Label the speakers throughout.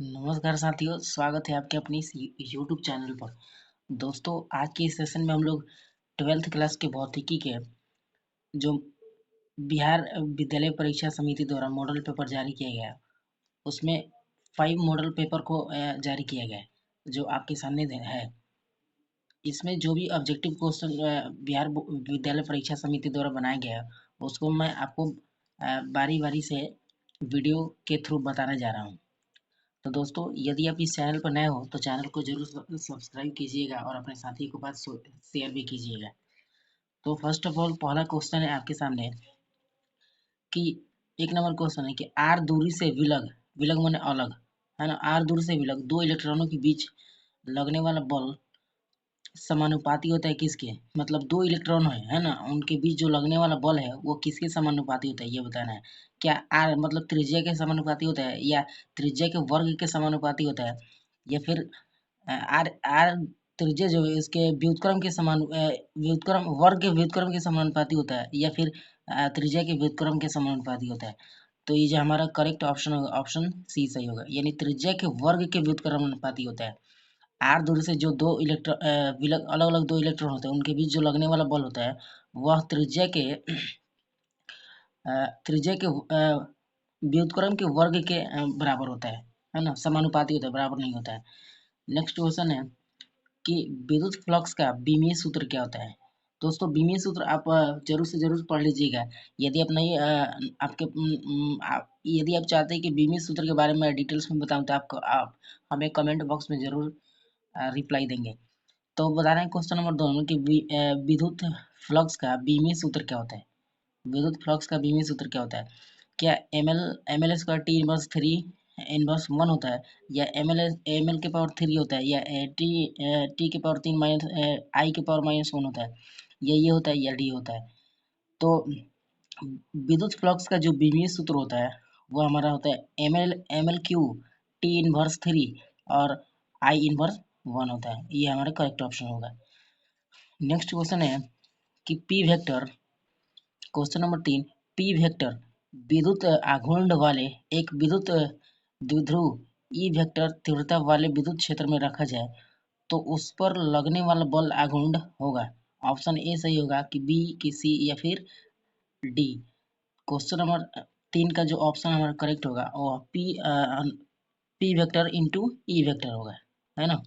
Speaker 1: नमस्कार साथियों, स्वागत है आपके अपनी इस यूट्यूब चैनल पर। दोस्तों, आज के इस सेशन में हम लोग 12th क्लास के भौतिकी के जो बिहार विद्यालय परीक्षा समिति द्वारा मॉडल पेपर जारी किया गया है, उसमें 5 मॉडल पेपर को जारी किया गया है, जो आपके सामने है। इसमें जो भी ऑब्जेक्टिव क्वेश्चन बिहार विद्यालय परीक्षा समिति द्वारा बनाया गया है, उसको मैं आपको बारी बारी से वीडियो के थ्रू बताने जा रहा हूँ। तो दोस्तों, यदि आप इस चैनल पर नए हो तो चैनल को जरूर सब्सक्राइब कीजिएगा और अपने साथी को पास शेयर भी कीजिएगा। तो फर्स्ट ऑफ ऑल, पहला क्वेश्चन है आपके सामने कि एक नंबर क्वेश्चन है कि आर दूरी से विलग, विलग माने अलग, है ना। आर दूरी से विलग दो इलेक्ट्रॉनों के बीच लगने वाला बल समानुपाती होता है किसके, मतलब दो इलेक्ट्रॉन है ना, उनके बीच जो लगने वाला बल है वो किसके समानुपाती होता है, ये बताना है। क्या आर मतलब त्रिज्या के समानुपाती होता है, या त्रिज्या के वर्ग के समानुपाती होता है, या फिर आर आर त्रिज्या जो है इसके व्युत्क्रम के व्युत्क्रम वर्ग के व्युत्क्रम के समानुपाती होता है, या फिर त्रिज्या के व्युत्क्रम के समानुपाती होता है। तो ये जो हमारा करेक्ट ऑप्शन होगा, ऑप्शन सी सही होगा, यानी त्रिज्या के वर्ग के व्युत्क्रमानुपाती होता है। आर दूरी से जो दो इलेक्ट्रॉन अलग अलग दो इलेक्ट्रॉन होते हैं, उनके बीच जो लगने वाला बल होता है वह त्रिज्या के व्युत्क्रम के वर्ग के बराबर होता है ना, समानुपाती होता है, बराबर नहीं होता है। नेक्स्ट क्वेश्चन है कि विद्युत फ्लक्स का बीमीय सूत्र क्या होता है। दोस्तों, बीमीय सूत्र आप जरूर से जरूर पढ़ लीजिएगा। यदि आप नहीं यदि आप चाहते हैं कि बीमीय सूत्र के बारे में डिटेल्स में बताऊं तो आप हमें कमेंट बॉक्स में जरूर रिप्लाई देंगे। तो बता रहे हैं क्वेश्चन नंबर 2 में कि विद्युत फ्लक्स का बीमीय सूत्र क्या होता है। विद्युत फ्लक्स का बीमीय सूत्र क्या होता है? क्या M L square T inverse 3 inverse 1 होता है, या एम एल के पावर 3 होता है, या टी के पावर 3 माइनस आई के पावर -1 होता है, या ये होता है, या डी होता है। तो विद्युत फ्लक्स का जो बीमीय सूत्र होता है वो हमारा होता है M L Q T inverse 3 और आई इनवर्स 1 होता है। ये हमारा करेक्ट ऑप्शन होगा। नेक्स्ट क्वेश्चन है कि P vector, question number 3, P vector विद्युत आघूर्ण वाले एक विद्युत द्विध्रुव ई वेक्टर तीव्रता वाले विद्युत क्षेत्र में रखा जाए तो उस पर लगने वाला बल आघूर्ण होगा। ऑप्शन ए सही होगा, कि बी, कि सी, या फिर डी। क्वेश्चन नंबर 3 का जो ऑप्शन हमारा करेक्ट होगा वो P vector into E vector होगा, है ना।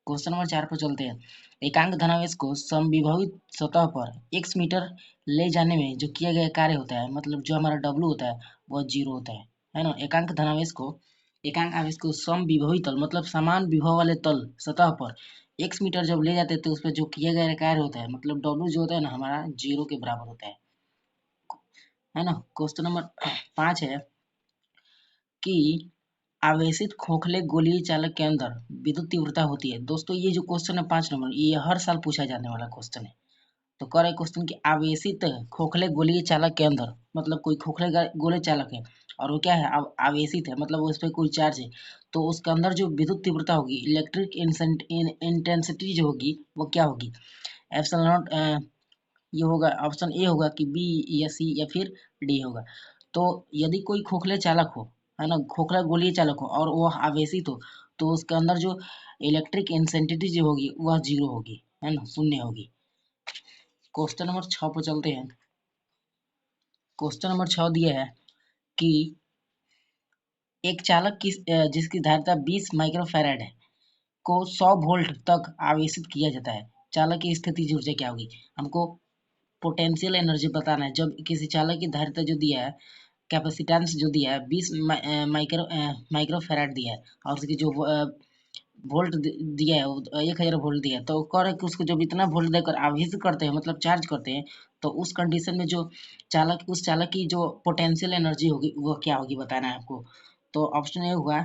Speaker 1: क्वेश्चन नंबर 4 पर चलते हैं। एकांक धनावेश को समविभवित सतह पर x मीटर ले जाने में जो किया गया कार्य होता है, मतलब जो हमारा W होता है वह 0 होता है ना। एकांक आवेश को समविभवी तल मतलब समान विभव वाले तल सतह पर x मीटर जब ले जाते हैं तो उस पर जो किया गया कार्य होता है, मतलब W जो होता है ना हमारा 0 के बराबर होता है ना। क्वेश्चन नंबर 5 है कि आवेशित खोखले गोलीय चालक के अंदर विद्युत तीव्रता होती है। दोस्तों, ये जो क्वेश्चन है 5 नंबर, ये हर साल पूछा जाने वाला क्वेश्चन है। तो कर रहे क्वेश्चन की आवेशित खोखले गोलीय चालक के अंदर, मतलब कोई खोखले गोले चालक है और वो क्या है, आवेशित है, मतलब उस पर कोई चार्ज है, तो उसके अंदर जो विद्युत तीव्रता होगी, इलेक्ट्रिक इंटेंसिटी जो होगी वो क्या होगी, एप्सिलॉन नॉट। ये होगा ऑप्शन ए होगा, कि बी, या सी, या फिर डी होगा। तो यदि कोई खोखले चालक हो, है ना, खोखला गोलीय चालक हो और वो आवेशित हो, तो उसके अंदर जो इलेक्ट्रिक इंटेंसिटी जो होगी वह 0 होगी, है ना, शून्य होगी। क्वेश्चन नंबर 6 पर चलते हैं। क्वेश्चन नंबर 6 दिया है कि एक चालक जिसकी धारिता 20 माइक्रोफैराड है को 100 वोल्ट तक आवेशित किया जाता है। चालक की स्थितिज ऊर्जा क्या होगी? हमको पोटेंशियल एनर्जी बताना है। जब किसी चालक की धारिता जो दिया है, कैपेसिटेंस जो दिया है 20 माइक्रोफैराड दिया है, और उसकी जो वोल्ट दिया है 1000 वोल्ट दिया है, तो कह रहे कि उसको जब इतना वोल्ट देकर आवेशित करते हैं, मतलब चार्ज करते हैं, तो उस कंडीशन में जो उस चालक की जो पोटेंशियल एनर्जी होगी वो क्या होगी, बताना है आपको। तो ऑप्शन ए होगा,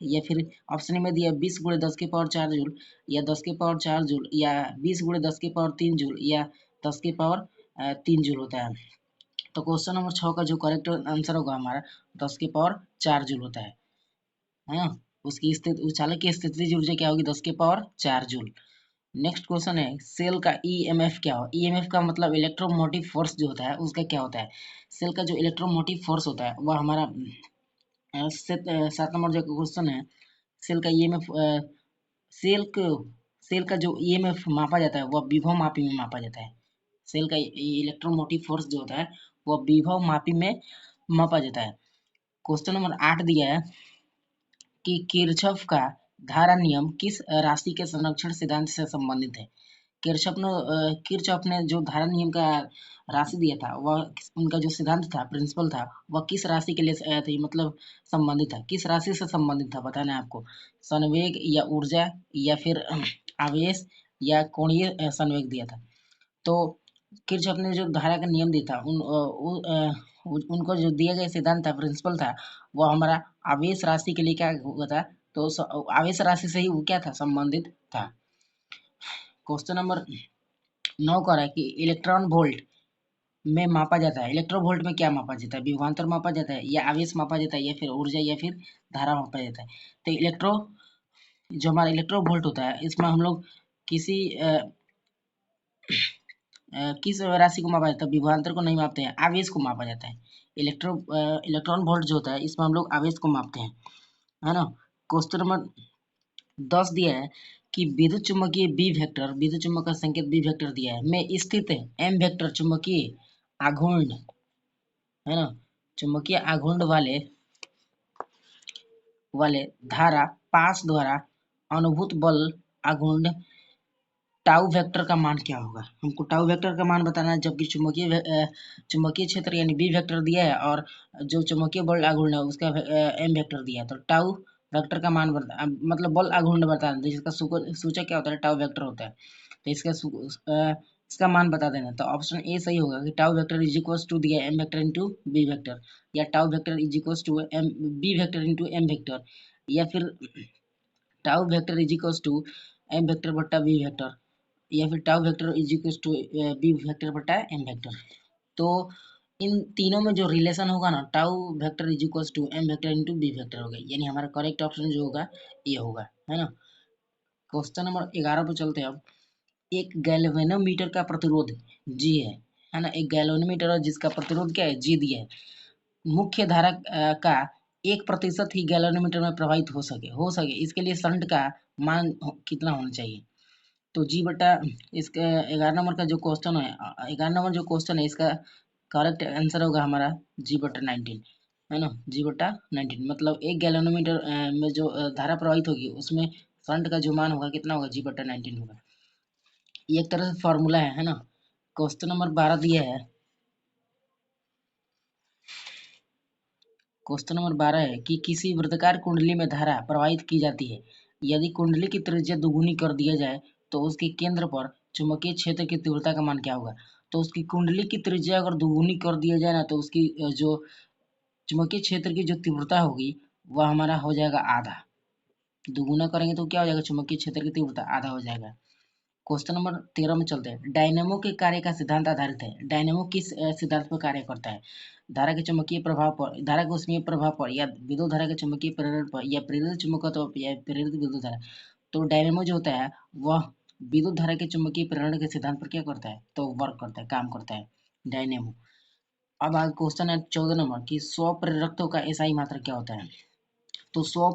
Speaker 1: या फिर ऑप्शन में दिया 20 गुणे 10 के पावर 4 जूल, या 10 के पावर 4 जूल, या 20 गुणे 10 के पावर 3 जूल, या 10 के पावर 3 जूल होता है। तो क्वेश्चन नंबर 6 का जो करेक्ट आंसर होगा हमारा 10 के पावर 4 जूल होता है ना। उसकी स्थिति, उस चालक की स्थितिज ऊर्जा क्या होगी, 10 के पावर 4 जूल। नेक्स्ट क्वेश्चन है, सेल का ईएमएफ क्या हो? ईएमएफ का मतलब इलेक्ट्रोमोटिव फोर्स जो होता है उसका क्या होता है। सेल का जो इलेक्ट्रोमोटिव फोर्स होता है वह हमारा 7 नंबर जो क्वेश्चन है सेल का ईएमएफ सेल को सेल का जो ईएमएफ मापा जाता है वह विभव मापी में मापा जाता है। सेल का इलेक्ट्रोमोटिव फोर्स जो होता है वह विभव मापी में मापा जाता है। क्वेश्चन नंबर 8 दिया है कि किरचॉफ का धारा नियम किस राशि के संरक्षण सिद्धांत से संबंधित है। किरचॉफ ने जो धारा नियम का राशि दिया था वह उनका जो सिद्धांत था, प्रिंसिपल था, वह किस राशि के लिए था, मतलब संबंधित था, किस राशि से संबंधित था बताना है आपको। संवेग या ऊर्जा या फिर आवेश या कोणीय संवेग दिया था। तो किरचॉफ ने जो धारा का नियम दिया था उनको जो दिया गया सिद्धांत था, प्रिंसिपल था, वो हमारा आवेश राशि के लिए क्या हुआ था, तो आवेश राशि से ही वो क्या था, संबंधित था। क्वेश्चन नंबर 9 कह रहा है कि इलेक्ट्रॉन वोल्ट में मापा जाता है। इलेक्ट्रो वोल्ट में क्या मापा जाता है, विभवांतर मापा जाता है या आवेश मापा जाता है या फिर ऊर्जा या फिर धारा मापा जाता है। तो जो हमारा इलेक्ट्रो वोल्ट होता है इसमें हम लोग किसी किस राशि को मापा जाता है, विभवांतर को नहीं मापते हैं, आवेश को मापा जाता है। इलेक्ट्रॉन वोल्ट जो होता है इसमें हम लोग आवेश को मापते हैं, है ना। क्वेश्चन नंबर 10 दिया है कि विद्युत चुम्बकीय बी वेक्टर, विद्युत चुम्बक का संकेत बी वेक्टर दिया है, में स्थित है एम वेक्टर चुम्बकीय आघूर्ण, है ना, चुम्बकीय आघूर्ण वाले धारा पास द्वारा अनुभूत बल आघूर्ण टाउ वेक्टर का मान क्या होगा। हमको टाउ वेक्टर का मान बताना है, जबकि चुंबकीय क्षेत्र यानी बी वेक्टर दिया है और जो चुंबकीय बल आघूर्ण है उसका एम वेक्टर दिया है। तो टाउ वेक्टर का मान मतलब बल आघूर्ण बताना, जिसका सूचक क्या होता है, टाउ वेक्टर होता है। तो इसका मान बता देना। तो ऑप्शन ए सही होगा कि tau vector is equal to दिया M vector into B vector, या tau vector is equal to M B vector into M vector, या फिर tau vector is equal to M vector बट्टा बी वेक्टर, या फिर tau vector is equal to B vector बटा M vector. तो इन तीनों में जो रिलेशन होगा ना, tau vector is equal to M vector into B vector होगा, यानी हमारा करेक्ट ऑप्शन जो होगा ये होगा, है ना। क्वेश्चन नंबर 11 पे चलते हैं अब। एक गैल्वेनोमीटर का प्रतिरोध जी है ना, एक गैल्वेनोमीटर है जिसका प्रतिरोध क्या है, जी दिया है। मुख्य धारा का 1% ही गैल्वेनोमीटर में प्रवाहित हो सके इसके लिए शंट का मान कितना होना चाहिए। तो जी बटा इसका 11 नंबर का जो क्वेश्चन है, 11 नंबर जो क्वेश्चन है इसका करेक्ट आंसर होगा हमारा जी बटा 19, है ना, जी बटा 19। मतलब एक गैल्वेनोमीटर में जो धारा प्रवाहित होगी उसमें करंट का जो मान होगा कितना होगा, जी बटा 19 होगा। ये एक तरह से फॉर्मूला है ना। क्वेश्चन नंबर 12 दिया है, क्वेश्चन नंबर 12 है कि किसी वृत्ताकार कुंडली में धारा प्रवाहित की जाती है, यदि कुंडली की त्रिज्या दुगुनी कर दिया जाए तो उसके केंद्र पर चुंबकीय क्षेत्र की तीव्रता का मान क्या होगा। तो उसकी कुंडली की त्रिज्या अगर दुगुनी कर दिया जाए ना, तो उसकी जो चुंबकीय क्षेत्र की जो तीव्रता होगी वह हमारा हो जाएगा आधा। दुगुना करेंगे तो क्या हो जाएगा, चुंबकीय क्षेत्र की तीव्रता आधा हो जाएगा। क्वेश्चन नंबर 13 में चलते हैं। डायनेमो के कार्य का सिद्धांत आधारित है। डायनेमो किस सिद्धांत पर कार्य करता है। धारा के चुंबकीय प्रभाव पर, धारा के ऊष्मीय प्रभाव पर, या विद्युत धारा के चुंबकीय प्रेरण पर, या प्रेरित चुंबकत्व पर, या प्रेरित विद्युत धारा। तो डायनेमो जो होता है वह विद्युत धारा के चुंबकीय प्रेरण के सिद्धांत पर क्या करता है, तो वर्क करता है, काम करता है डायनेमो। अब आगे क्वेश्चन है 14 नंबर की स्व प्रेरकत्व का एसआई मात्रक क्या होता है। तो स्व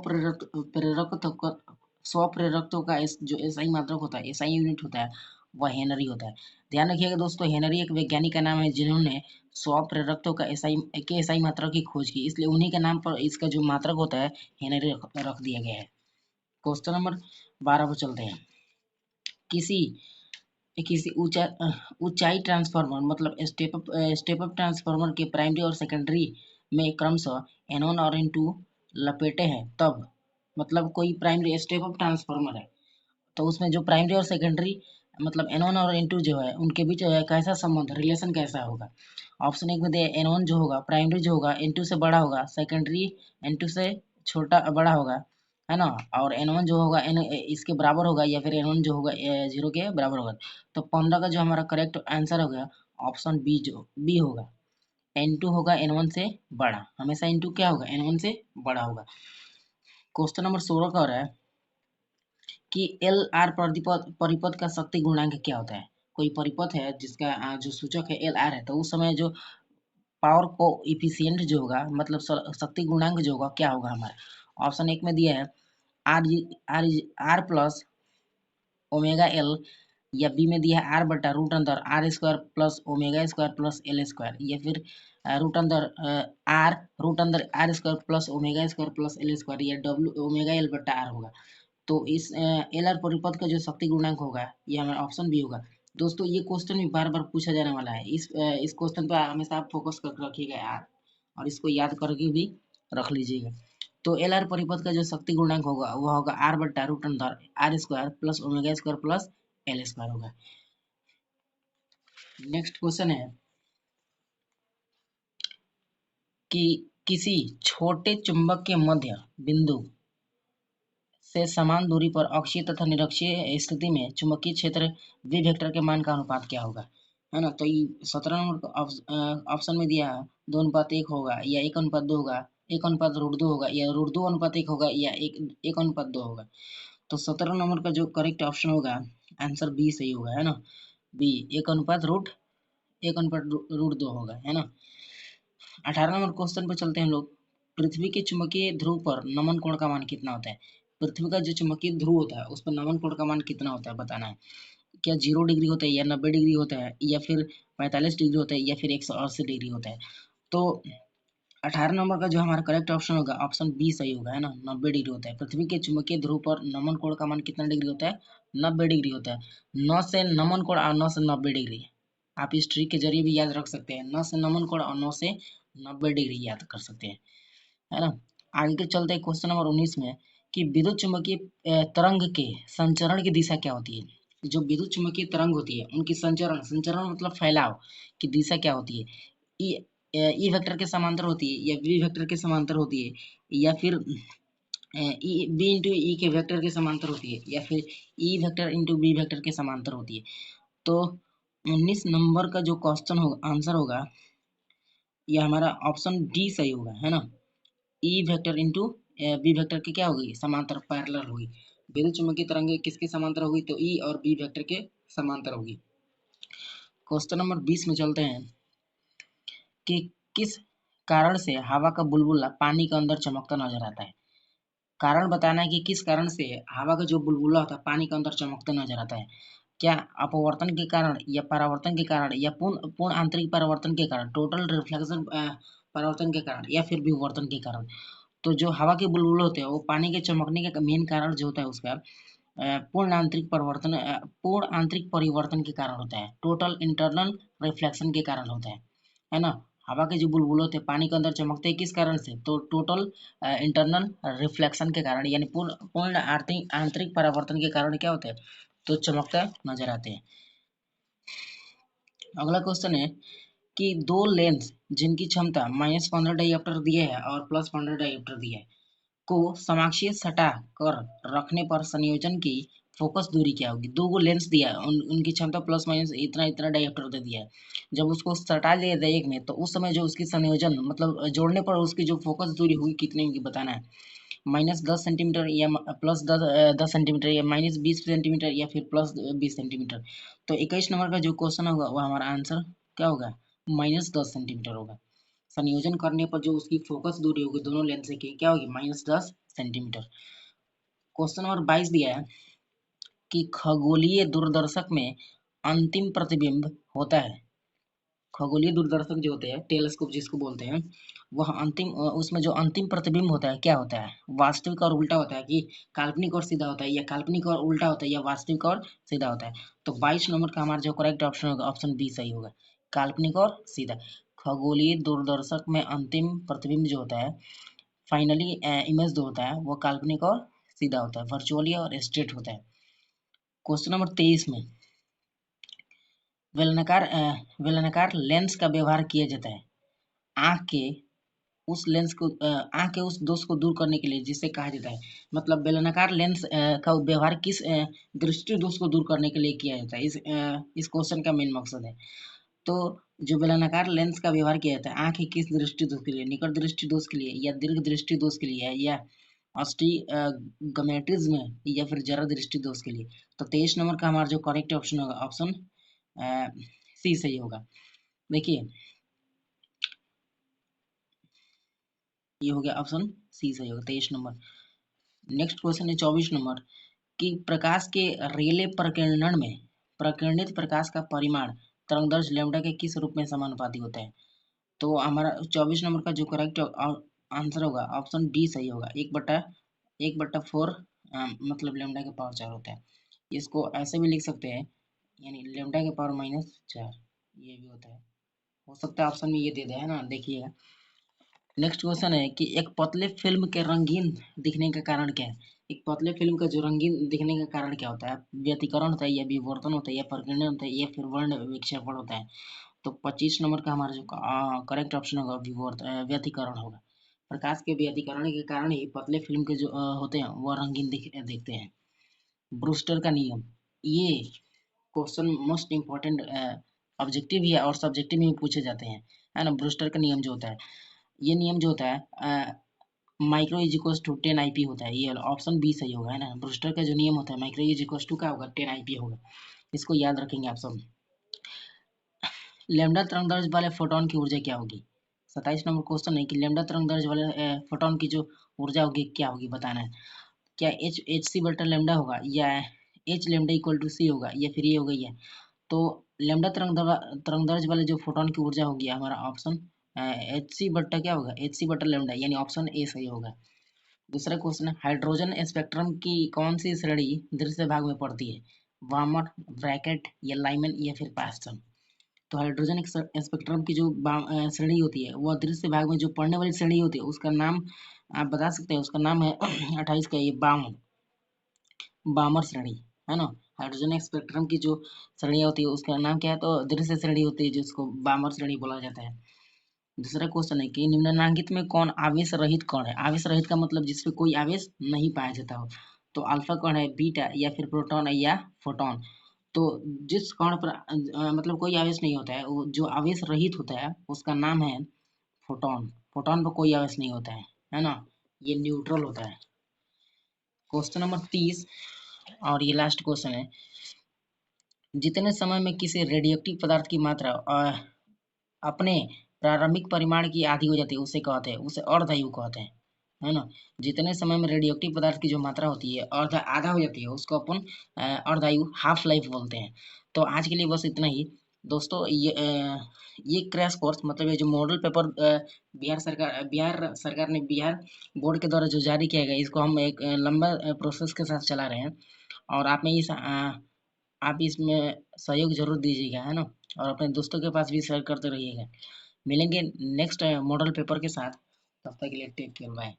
Speaker 1: प्रेरकत्व का जो एसआई मात्रक होता है, एसआई यूनिट होता है, वह हेनरी होता है। ध्यान रखिएगा दोस्तों, हेनरी एक वैज्ञानिक का नाम है जिन्होंने स्व प्रेरकत्व का एसआई मात्रक की खोज की, इसलिए उन्हीं के नाम पर इसका जो मात्रक होता है हेनरी रख दिया गया है। क्वेश्चन नंबर 12 पर चलते हैं। किसी किसी ऊंचाई ट्रांसफार्मर मतलब स्टेप अप ट्रांसफार्मर के प्राइमरी और सेकेंडरी में क्रमशः N1 और N2 लपेटे हैं, तब मतलब कोई प्राइमरी स्टेप अप ट्रांसफार्मर है तो उसमें जो प्राइमरी और सेकेंडरी मतलब N1 और N2 जो है उनके बीच कैसा संबंध, रिलेशन कैसा होगा। ऑप्शन एक में दे N1 जो होगा प्राइमरी जो होगा N2 से बड़ा होगा, सेकेंडरी N2 से छोटा बड़ा होगा, है ना, और N1 जो होगा N इसके बराबर होगा, या फिर N1 जो होगा 0 के बराबर होगा। तो 15 का जो हमारा करेक्ट आंसर हो गया ऑप्शन बी, जो बी होगा। N2 होगा N1 से बड़ा, हमेशा N2 क्या होगा, N1 से बड़ा होगा। क्वेश्चन नंबर 16 का हो रहा है कि एल आर परिपथ का शक्ति गुणांक क्या होता है। कोई परिपथ है जिसका जो सूचक है एल आर है, तो उस समय जो पावर को इफिशियंट जो होगा मतलब शक्ति गुणांक जो होगा क्या होगा हमारा। ऑप्शन एक में दिया है R R R plus omega L, या बी में दिया है आर बटा रूट अंदर R square plus omega square plus L square, या फिर रूट अंदर आर रूट अंदर R square plus omega square plus L square, या डब्ल्यू ओमेगा एल बटा आर होगा। तो इस एल आर परिपथ का जो शक्ति गुणांक होगा ये हमारा ऑप्शन बी होगा। दोस्तों ये क्वेश्चन भी बार बार पूछा जाने वाला है, इस क्वेश्चन पर हमेशा आप फोकस करके रखिएगा यार, और इसको याद करके भी रख लीजिएगा। तो एल आर परिपथ का जो शक्ति गुणांक होगा वो होगा आर बट्टा रूट अंदर R square plus omega square plus L square होगा। नेक्स्ट क्वेश्चन है कि किसी छोटे चुंबक के मध्य बिंदु से समान दूरी पर अक्षीय तथा निरक्षीय स्थिति में चुंबकीय क्षेत्र वी वेक्टर के मान का अनुपात क्या होगा, है ना। तो ये 17 नंबर ऑप्शन में दिया 2:1 होगा, या 1:2 होगा, 1:√2 होगा, या √2:1 होगा, या 1:2 होगा। तो 17 नंबर का जो करेक्ट ऑप्शन होगा आंसर बी सही होगा, है ना। बी 1:1:2 होगा, है ना। 18 नंबर क्वेश्चन पे चलते हैं हम लोग। पृथ्वी के चुंबकीय ध्रुव पर नमन कोण का मान कितना होता है। पृथ्वी का जो चुंबकीय ध्रुव होता है उस पर नमन कोण का मान कितना होता है बताना है। क्या 0 डिग्री होता है, या 90 डिग्री होता है, या फिर 45 डिग्री होता है, या फिर 180 डिग्री होता है। तो 18 नंबर का जो हमारा करेक्ट ऑप्शन होगा ऑप्शन बी सही होगा, है ना। 90 डिग्री होता है। पृथ्वी के चुंबकीय ध्रुव पर नमन कोण का मान कितना डिग्री होता है, 90 डिग्री होता है। 9 से नमन कोण और 9 से 90 डिग्री, आप इस ट्रिक के जरिए भी याद रख सकते हैं। 9 से नमन कोण और 9 से 90 डिग्री याद कर सकते हैं, है ना। आगे के चलते क्वेश्चन नंबर 19 में कि विद्युत चुंबकीय तरंग के संचरण की दिशा क्या होती है। जो विद्युत चुंबकीय तरंग होती है उनकी संचरण संचरण मतलब फैलाव की दिशा क्या होती है। ई ई वेक्टर के समांतर होती है, या वी वेक्टर के समांतर होती है, या फिर ई बी इंटू ई के वेक्टर के समांतर होती है, या फिर E vector into B vector के समांतर होती है। तो 19 नंबर का जो क्वेश्चन होगा आंसर होगा ये हमारा ऑप्शन डी सही होगा, है ना। E vector into B vector की क्या होगी, समांतर पैरेलल होगी। विद्युत चुंबकीय तरंगे किसके समांतर होगी, तो ई और बी वेक्टर के समांतर होगी। क्वेश्चन नंबर 20 में चलते हैं कि किस कारण से हवा का बुलबुला पानी के अंदर चमकता नजर आता है। कारण बताना है कि किस कारण से हवा का जो बुलबुला होता है पानी के अंदर चमकता नजर आता है। क्या अपवर्तन के कारण, या परावर्तन के कारण, या पूर्ण पूर्ण आंतरिक परावर्तन के कारण, टोटल रिफ्लेक्शन परावर्तन के कारण, या फिर विवर्तन के कारण। तो जो हवा के बुलबुले होते हैं वो पानी के चमकने का मेन कारण जो होता है उसका पूर्ण आंतरिक परिवर्तन के कारण होता है, टोटल इंटरनल रिफ्लेक्शन के कारण होता है ना। हवा के जो बुलबुले होते हैं पानी के अंदर चमकते हैं किस कारण से, तो टोटल इंटरनल रिफ्लेक्शन के कारण, यानी पूर्ण पूर्ण आंतरिक आंतरिक परावर्तन के कारण क्या होता है, तो चमकता नजर आते हैं। अगला क्वेश्चन है कि दो लेंस जिनकी क्षमता -15 डायोप्टर दिए है और +15 डायोप्टर दिए है को समाक्षीय सटा कर रखने पर संयोजन की फोकस दूरी क्या होगी। दो गो लेंस दिया है, उनकी क्षमता प्लस माइनस इतना इतना डायोप्टर दे दिया है। जब उसको सटा दिया था एक में तो उस समय जो उसकी संयोजन मतलब जोड़ने पर उसकी जो फोकस दूरी हुई कितनी होगी बताना है। -10 सेंटीमीटर, या +10 सेंटीमीटर, या -20 सेंटीमीटर, या फिर +20 सेंटीमीटर। तो 21 नंबर का जो क्वेश्चन होगा वो हमारा आंसर क्या होगा, -10 सेंटीमीटर होगा। संयोजन करने पर जो उसकी फोकस दूरी होगी दोनों लेंस की क्या होगी, -10 सेंटीमीटर। क्वेश्चन नंबर 22 दिया है कि खगोलीय दूरदर्शक में अंतिम प्रतिबिंब होता है। खगोलीय दूरदर्शक जो होते हैं टेलीस्कोप जिसको बोलते हैं, वह अंतिम उसमें जो अंतिम प्रतिबिंब होता है क्या होता है, वास्तविक और उल्टा होता है, कि काल्पनिक और सीधा होता है, या काल्पनिक और उल्टा होता है, या वास्तविक और सीधा होता है। तो 22 नंबर का हमारा जो करेक्ट ऑप्शन होगा ऑप्शन बी सही होगा, काल्पनिक और सीधा। खगोलीय दूरदर्शक में अंतिम प्रतिबिंब जो होता है फाइनली इमेज जो होता है वो काल्पनिक और सीधा होता है, वर्चुअली और स्ट्रेट होता है। क्वेश्चन नंबर 23 में बेलनाकार लेंस का व्यवहार किया जाता है आँख के आँख के उस दोष को दूर करने के लिए जिसे कहा जाता है। मतलब बेलनाकार लेंस का व्यवहार किस दृष्टि दोष को दूर करने के लिए किया जाता है, इस क्वेश्चन का मेन मकसद है। तो जो बेलनाकार लेंस का व्यवहार किया जाता है आँख के किस दृष्टि दोष के लिए, निकट दृष्टि दोष के लिए, या दीर्घ दृष्टि दोष के लिए, या अस्टिगमेटिज्म या फिर जरा दृष्टि दोष के लिए। तो 23 नंबर का हमारा जो करेक्ट ऑप्शन होगा ऑप्शन सी सही होगा। देखिए ये हो गया ऑप्शन सी सही होगा 23 नंबर। नेक्स्ट क्वेश्चन है 24 नंबर कि प्रकाश के रेले प्रकीर्णन में प्रकीर्णित प्रकाश का परिमाण तरंगदैर्घ्य लैम्ब्डा के किस रूप में समानुपाती होता है? तो हमारा 24 नंबर का जो करेक्ट आंसर होगा ऑप्शन डी सही होगा। 1/4 मतलब लैम्ब्डा के पावर 4 होता है। इसको ऐसे भी लिख सकते हैं, यानी लैम्ब्डा के पावर -4 ये भी होता है। हो सकता है ऑप्शन में ये दे दे, है ना, देखिएगा। नेक्स्ट क्वेश्चन है कि एक पतले फिल्म के रंगीन दिखने का कारण क्या है? एक पतले फिल्म का जो रंगीन दिखने का कारण क्या होता है? व्यतिकरण होता है, या विवर्तन होता है, या प्रकीर्णन होता है, या फिर वर्ण विक्षेपण होता है? तो 25 नंबर का हमारा जो करेक्ट ऑप्शन होगा व्यतिकरण होगा। प्रकाश के व्यतिकरण के कारण ही पतले फिल्म के जो होते हैं वह रंगीन दिखते हैं। ब्रूस्टर का नियम, ये क्वेश्चन मोस्ट इम्पोर्टेंट ऑब्जेक्टिव भी है और सब्जेक्टिव में भी पूछे जाते हैं, है ना। ब्रूस्टर का नियम जो होता है, ये नियम जो होता है micro is equals to 10 IP होता है। ये ऑप्शन बी सही होगा, है ना। ब्रूस्टर का जो नियम होता है माइक्रो इज इक्वल्स टू क्या होगा, 10 IP होगा। इसको याद रखेंगे आप सब। लैम्डा तरंगदैर्घ्य वाले फोटोन की ऊर्जा क्या होगी? 27 नंबर क्वेश्चन है कि लैम्डा तरंगदैर्घ्य वाले फोटोन की जो ऊर्जा होगी क्या होगी, बताना है। क्या H c/λ होगा, या H लैम्डा इक्वल टू सी होगा, या फिर ये होगा ये? तो लैम्डा तरंगदैर्घ्य वाले जो फोटोन की ऊर्जा होगी हमारा ऑप्शन Hc/, क्या होगा, Hc/λ, यानी ऑप्शन ए सही होगा। दूसरा क्वेश्चन है हाइड्रोजन स्पेक्ट्रम की कौन सी श्रेणी दृश्य भाग में पड़ती है? वार्मर, ब्रैकेट, या लाइमन, या फिर पास्टन? तो हाइड्रोजन स्पेक्ट्रम की जो श्रेणी होती है वह दृश्य भाग में जो पढ़ने वाली श्रेणी होती है उसका नाम आप बता सकते हैं। उसका नाम है 28 का ये बामर श्रेणी, है ना। हाइड्रोजन स्पेक्ट्रम की जो श्रेणी होती है उसका नाम क्या है, तो दृश्य श्रेणी होती है जिसको बामर श्रेणी बोला जाता है। दूसरा क्वेश्चन है कि निम्नलिखित में कौन आवेश रहित कण है? आवेश रहित का मतलब जिसमें कोई आवेश नहीं पाया जाता हो। तो अल्फा कण है, बीटा, या फिर प्रोटॉन है, या फोटोन? तो जिस कण पर मतलब कोई आवेश नहीं होता है, वो जो आवेश रहित होता है उसका नाम है फोटोन। फोटोन पर कोई आवेश नहीं होता है ना। ये न्यूट्रल होता है। क्वेश्चन नंबर 30 और ये लास्ट क्वेश्चन है। जितने समय में किसी रेडियोएक्टिव पदार्थ की मात्रा अपने प्रारंभिक परिमाण की आधी हो जाती है उसे कहते हैं, उसे अर्धायु कहते हैं, है ना। जितने समय में रेडियोएक्टिव पदार्थ की जो मात्रा होती है आधा हो जाती है उसको अपन अर्धायु, हाफ लाइफ बोलते हैं। तो आज के लिए बस इतना ही दोस्तों। ये क्रैश कोर्स मतलब ये जो मॉडल पेपर बिहार सरकार ने बिहार बोर्ड के द्वारा जो जारी किया गया इसको हम एक लंबा प्रोसेस के साथ चला रहे हैं। और आप इसमें सहयोग जरूर दीजिएगा, है ना। और अपने दोस्तों के पास भी शेयर करते रहिएगा। मिलेंगे नेक्स्ट मॉडल पेपर के साथ, तब तक के लिए टेक केयर, बाय।